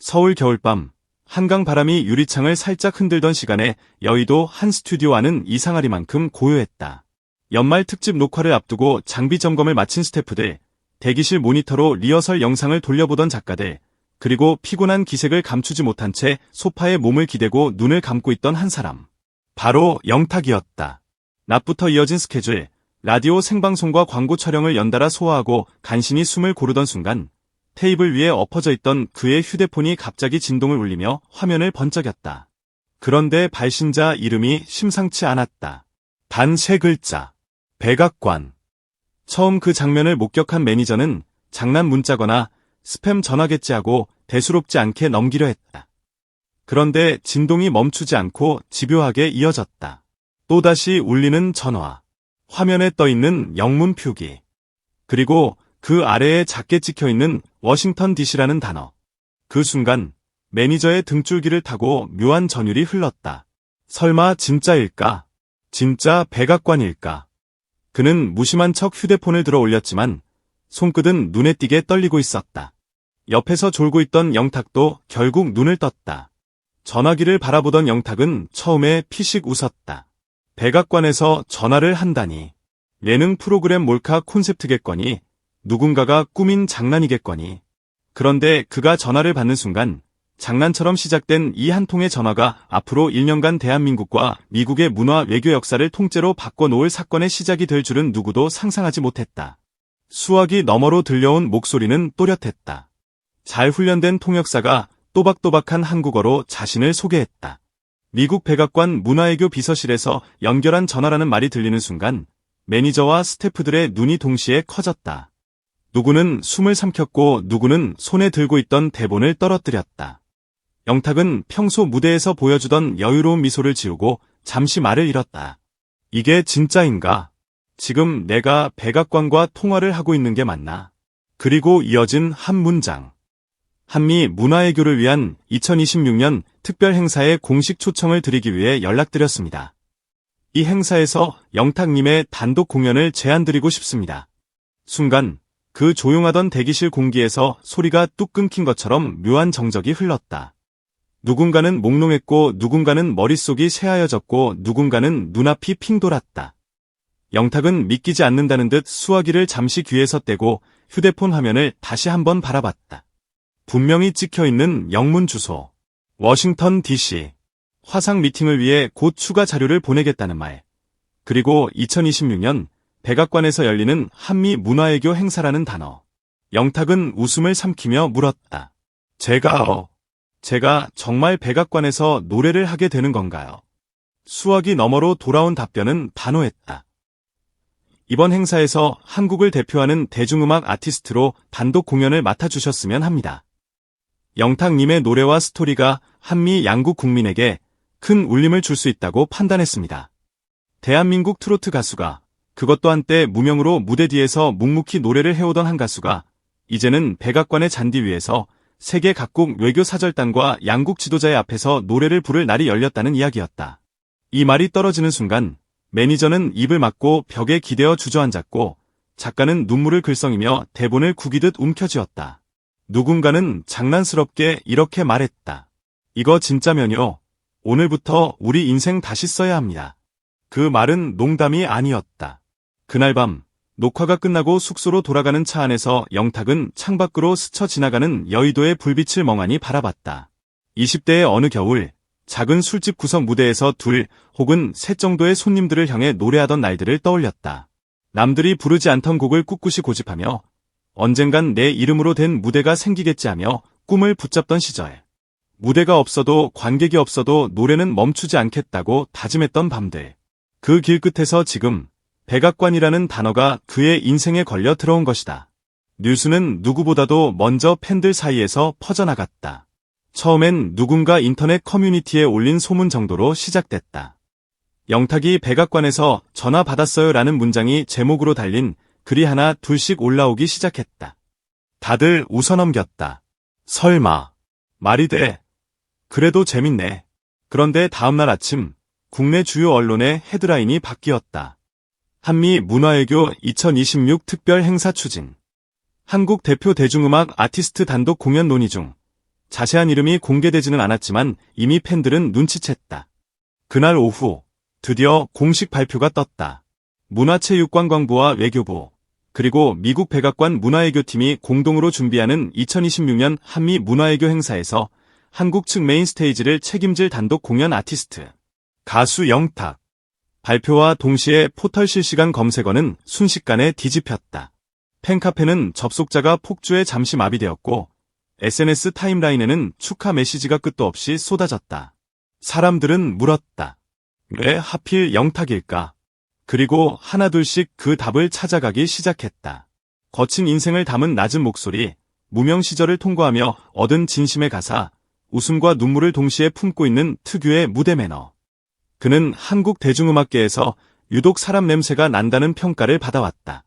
서울 겨울밤, 한강 바람이 유리창을 살짝 흔들던 시간에 여의도 한 스튜디오 안은 이상하리만큼 고요했다. 연말 특집 녹화를 앞두고 장비 점검을 마친 스태프들, 대기실 모니터로 리허설 영상을 돌려보던 작가들, 그리고 피곤한 기색을 감추지 못한 채 소파에 몸을 기대고 눈을 감고 있던 한 사람. 바로 영탁이었다. 낮부터 이어진 스케줄, 라디오 생방송과 광고 촬영을 연달아 소화하고 간신히 숨을 고르던 순간 테이블 위에 엎어져 있던 그의 휴대폰이 갑자기 진동을 울리며 화면을 번쩍였다. 그런데 발신자 이름이 심상치 않았다. 단 3글자. 백악관. 처음 그 장면을 목격한 매니저는 장난 문자거나 스팸 전화겠지 하고 대수롭지 않게 넘기려 했다. 그런데 진동이 멈추지 않고 집요하게 이어졌다. 또다시 울리는 전화. 화면에 떠있는 영문 표기. 그리고 그 아래에 작게 찍혀있는 워싱턴 DC라는 단어. 그 순간 매니저의 등줄기를 타고 묘한 전율이 흘렀다. 설마 진짜일까? 진짜 백악관일까? 그는 무심한 척 휴대폰을 들어 올렸지만 손끝은 눈에 띄게 떨리고 있었다. 옆에서 졸고 있던 영탁도 결국 눈을 떴다. 전화기를 바라보던 영탁은 처음에 피식 웃었다. 백악관에서 전화를 한다니. 예능 프로그램 몰카 콘셉트겠거니. 누군가가 꾸민 장난이겠거니. 그런데 그가 전화를 받는 순간 장난처럼 시작된 이 한 통의 전화가 앞으로 1년간 대한민국과 미국의 문화 외교 역사를 통째로 바꿔놓을 사건의 시작이 될 줄은 누구도 상상하지 못했다. 수화기 너머로 들려온 목소리는 또렷했다. 잘 훈련된 통역사가 또박또박한 한국어로 자신을 소개했다. 미국 백악관 문화외교 비서실에서 연결한 전화라는 말이 들리는 순간 매니저와 스태프들의 눈이 동시에 커졌다. 누구는 숨을 삼켰고 누구는 손에 들고 있던 대본을 떨어뜨렸다. 영탁은 평소 무대에서 보여주던 여유로운 미소를 지우고 잠시 말을 잃었다. 이게 진짜인가? 지금 내가 백악관과 통화를 하고 있는 게 맞나? 그리고 이어진 한 문장. 한미 문화외교를 위한 2026년 특별 행사에 공식 초청을 드리기 위해 연락드렸습니다. 이 행사에서 영탁님의 단독 공연을 제안드리고 싶습니다. 순간 그 조용하던 대기실 공기에서 소리가 뚝 끊긴 것처럼 묘한 정적이 흘렀다. 누군가는 몽롱했고 누군가는 머릿속이 새하얘졌고 누군가는 눈앞이 핑 돌았다. 영탁은 믿기지 않는다는 듯 수화기를 잠시 귀에서 떼고 휴대폰 화면을 다시 한번 바라봤다. 분명히 찍혀있는 영문 주소. 워싱턴 DC. 화상 미팅을 위해 곧 추가 자료를 보내겠다는 말. 그리고 2026년 백악관에서 열리는 한미 문화외교 행사라는 단어. 영탁은 웃음을 삼키며 물었다. 제가 정말 백악관에서 노래를 하게 되는 건가요? 수화기 너머로 돌아온 답변은 단호했다. 이번 행사에서 한국을 대표하는 대중음악 아티스트로 단독 공연을 맡아주셨으면 합니다. 영탁님의 노래와 스토리가 한미 양국 국민에게 큰 울림을 줄 수 있다고 판단했습니다. 대한민국 트로트 가수가, 그것도 한때 무명으로 무대 뒤에서 묵묵히 노래를 해오던 한 가수가 이제는 백악관의 잔디 위에서 세계 각국 외교 사절단과 양국 지도자의 앞에서 노래를 부를 날이 열렸다는 이야기였다. 이 말이 떨어지는 순간 매니저는 입을 막고 벽에 기대어 주저앉았고 작가는 눈물을 글썽이며 대본을 구기듯 움켜쥐었다. 누군가는 장난스럽게 이렇게 말했다. 이거 진짜면요. 오늘부터 우리 인생 다시 써야 합니다. 그 말은 농담이 아니었다. 그날 밤 녹화가 끝나고 숙소로 돌아가는 차 안에서 영탁은 창밖으로 스쳐 지나가는 여의도의 불빛을 멍하니 바라봤다. 20대의 어느 겨울 작은 술집 구석 무대에서 2 혹은 3 정도의 손님들을 향해 노래하던 날들을 떠올렸다. 남들이 부르지 않던 곡을 꿋꿋이 고집하며 언젠간 내 이름으로 된 무대가 생기겠지 하며 꿈을 붙잡던 시절. 무대가 없어도 관객이 없어도 노래는 멈추지 않겠다고 다짐했던 밤들. 그 길끝에서 지금 백악관이라는 단어가 그의 인생에 걸려 들어온 것이다. 뉴스는 누구보다도 먼저 팬들 사이에서 퍼져나갔다. 처음엔 누군가 인터넷 커뮤니티에 올린 소문 정도로 시작됐다. 영탁이 백악관에서 전화 받았어요 라는 문장이 제목으로 달린 글이 하나 둘씩 올라오기 시작했다. 다들 웃어넘겼다. 설마. 말이 돼. 그래도 재밌네. 그런데 다음날 아침 국내 주요 언론의 헤드라인이 바뀌었다. 한미 문화외교 2026 특별 행사 추진. 한국 대표 대중음악 아티스트 단독 공연 논의 중. 자세한 이름이 공개되지는 않았지만 이미 팬들은 눈치챘다. 그날 오후 드디어 공식 발표가 떴다. 문화체육관광부와 외교부, 그리고 미국 백악관 문화외교팀이 공동으로 준비하는 2026년 한미 문화외교 행사에서 한국 측 메인 스테이지를 책임질 단독 공연 아티스트, 가수 영탁. 발표와 동시에 포털 실시간 검색어는 순식간에 뒤집혔다. 팬카페는 접속자가 폭주해 잠시 마비되었고 SNS 타임라인에는 축하 메시지가 끝도 없이 쏟아졌다. 사람들은 물었다. 왜 하필 영탁일까? 그리고 하나둘씩 그 답을 찾아가기 시작했다. 거친 인생을 담은 낮은 목소리, 무명 시절을 통과하며 얻은 진심의 가사, 웃음과 눈물을 동시에 품고 있는 특유의 무대 매너. 그는 한국 대중음악계에서 유독 사람 냄새가 난다는 평가를 받아왔다.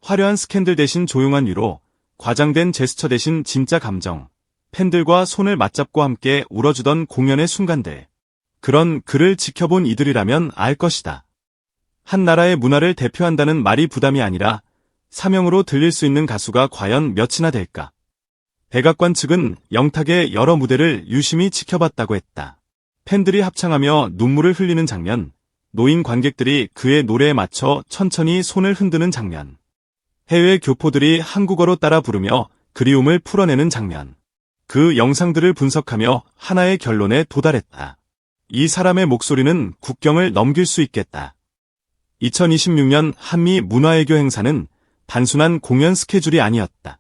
화려한 스캔들 대신 조용한 위로, 과장된 제스처 대신 진짜 감정, 팬들과 손을 맞잡고 함께 울어주던 공연의 순간들. 그런 그를 지켜본 이들이라면 알 것이다. 한 나라의 문화를 대표한다는 말이 부담이 아니라 사명으로 들릴 수 있는 가수가 과연 몇이나 될까? 백악관 측은 영탁의 여러 무대를 유심히 지켜봤다고 했다. 팬들이 합창하며 눈물을 흘리는 장면, 노인 관객들이 그의 노래에 맞춰 천천히 손을 흔드는 장면, 해외 교포들이 한국어로 따라 부르며 그리움을 풀어내는 장면. 그 영상들을 분석하며 하나의 결론에 도달했다. 이 사람의 목소리는 국경을 넘길 수 있겠다. 2026년 한미 문화외교 행사는 단순한 공연 스케줄이 아니었다.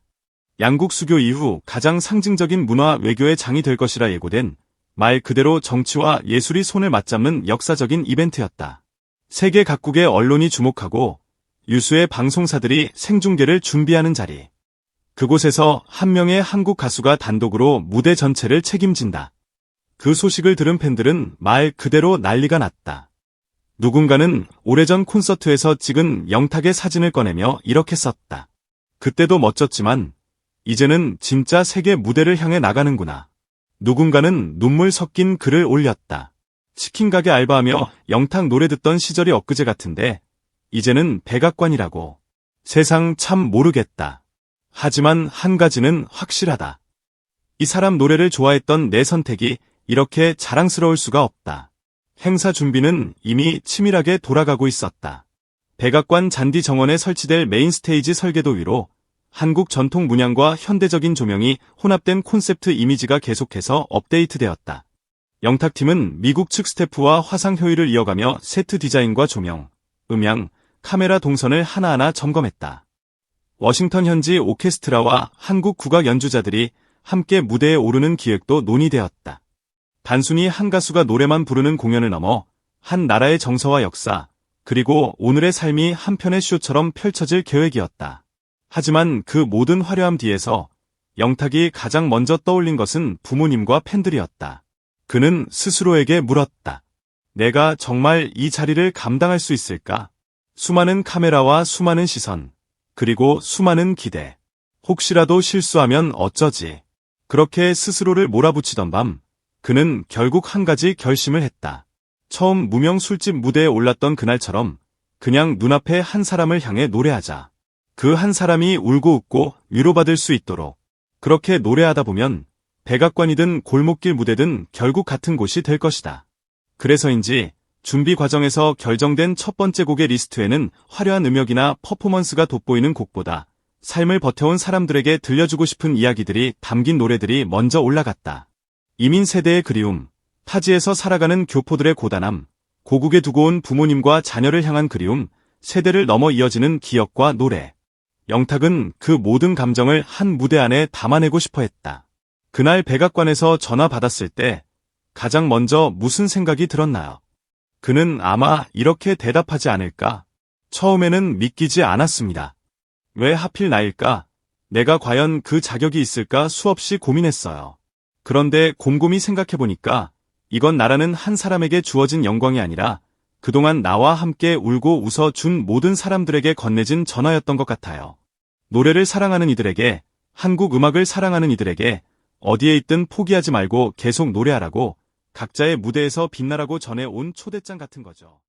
양국 수교 이후 가장 상징적인 문화 외교의 장이 될 것이라 예고된 말 그대로 정치와 예술이 손을 맞잡는 역사적인 이벤트였다. 세계 각국의 언론이 주목하고 유수의 방송사들이 생중계를 준비하는 자리. 그곳에서 한 명의 한국 가수가 단독으로 무대 전체를 책임진다. 그 소식을 들은 팬들은 말 그대로 난리가 났다. 누군가는 오래전 콘서트에서 찍은 영탁의 사진을 꺼내며 이렇게 썼다. 그때도 멋졌지만 이제는 진짜 세계 무대를 향해 나가는구나. 누군가는 눈물 섞인 글을 올렸다. 치킨 가게 알바하며 영탁 노래 듣던 시절이 엊그제 같은데 이제는 백악관이라고. 세상 참 모르겠다. 하지만 한 가지는 확실하다. 이 사람 노래를 좋아했던 내 선택이 이렇게 자랑스러울 수가 없다. 행사 준비는 이미 치밀하게 돌아가고 있었다. 백악관 잔디 정원에 설치될 메인 스테이지 설계도 위로 한국 전통 문양과 현대적인 조명이 혼합된 콘셉트 이미지가 계속해서 업데이트되었다. 영탁팀은 미국 측 스태프와 화상 효율을 이어가며 세트 디자인과 조명, 음향, 카메라 동선을 하나하나 점검했다. 워싱턴 현지 오케스트라와 한국 국악 연주자들이 함께 무대에 오르는 기획도 논의되었다. 단순히 한 가수가 노래만 부르는 공연을 넘어 한 나라의 정서와 역사, 그리고 오늘의 삶이 한 편의 쇼처럼 펼쳐질 계획이었다. 하지만 그 모든 화려함 뒤에서 영탁이 가장 먼저 떠올린 것은 부모님과 팬들이었다. 그는 스스로에게 물었다. 내가 정말 이 자리를 감당할 수 있을까? 수많은 카메라와 수많은 시선, 그리고 수많은 기대. 혹시라도 실수하면 어쩌지? 그렇게 스스로를 몰아붙이던 밤, 그는 결국 한 가지 결심을 했다. 처음 무명 술집 무대에 올랐던 그날처럼 그냥 눈앞에 한 사람을 향해 노래하자. 그 한 사람이 울고 웃고 위로받을 수 있도록. 그렇게 노래하다 보면 백악관이든 골목길 무대든 결국 같은 곳이 될 것이다. 그래서인지 준비 과정에서 결정된 첫 번째 곡의 리스트에는 화려한 음역이나 퍼포먼스가 돋보이는 곡보다 삶을 버텨온 사람들에게 들려주고 싶은 이야기들이 담긴 노래들이 먼저 올라갔다. 이민 세대의 그리움, 타지에서 살아가는 교포들의 고단함, 고국에 두고 온 부모님과 자녀를 향한 그리움, 세대를 넘어 이어지는 기억과 노래. 영탁은 그 모든 감정을 한 무대 안에 담아내고 싶어 했다. 그날 백악관에서 전화 받았을 때 가장 먼저 무슨 생각이 들었나요? 그는 아마 이렇게 대답하지 않을까? 처음에는 믿기지 않았습니다. 왜 하필 나일까? 내가 과연 그 자격이 있을까 수없이 고민했어요. 그런데 곰곰이 생각해보니까 이건 나라는 한 사람에게 주어진 영광이 아니라 그동안 나와 함께 울고 웃어준 모든 사람들에게 건네진 전화였던 것 같아요. 노래를 사랑하는 이들에게, 한국 음악을 사랑하는 이들에게 어디에 있든 포기하지 말고 계속 노래하라고 각자의 무대에서 빛나라고 전해온 초대장 같은 거죠.